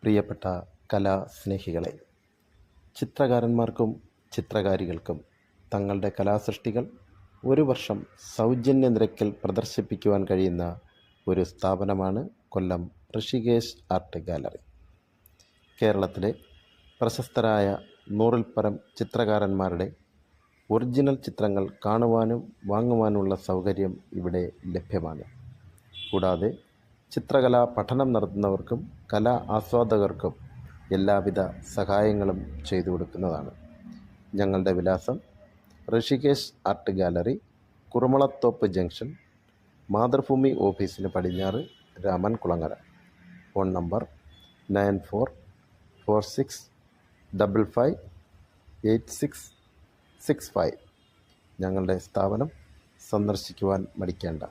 പ്രിയപ്പെട്ട കലാസ്നേഹികളെ, ചിത്രകാരന്മാർക്കും ചിത്രകാരികൾക്കും തങ്ങളുടെ കലാസൃഷ്ടികൾ ഒരു വർഷം സൗജന്യ നിരക്കിൽ പ്രദർശിപ്പിക്കുവാൻ കഴിയുന്ന ഒരു സ്ഥാപനമാണ് കൊല്ലം ഋഷികേശ് ആർട്ട് ഗാലറി. കേരളത്തിലെ പ്രശസ്തരായ 100-ൽ പരം ചിത്രകാരന്മാരുടെ ഒറിജിനൽ ചിത്രങ്ങൾ കാണുവാനും വാങ്ങുവാനുമുള്ള സൗകര്യം ഇവിടെ ലഭ്യമാണ്. കൂടാതെ ചിത്രകലാ പഠനം നടത്തുന്നവർക്കും കലാ ആസ്വാദകർക്കും എല്ലാവിധ സഹായങ്ങളും ചെയ്തു കൊടുക്കുന്നതാണ്. ഞങ്ങളുടെ വിലാസം: Rishikesh art gallery, Kurumalathoppu junction, Mathrubhumi ഓഫീസിന് പടിഞ്ഞാറ്, രാമൻകുളങ്ങര. Phone number 9446558665. ഞങ്ങളുടെ സ്ഥാപനം സന്ദർശിക്കുവാൻ മടിക്കേണ്ട.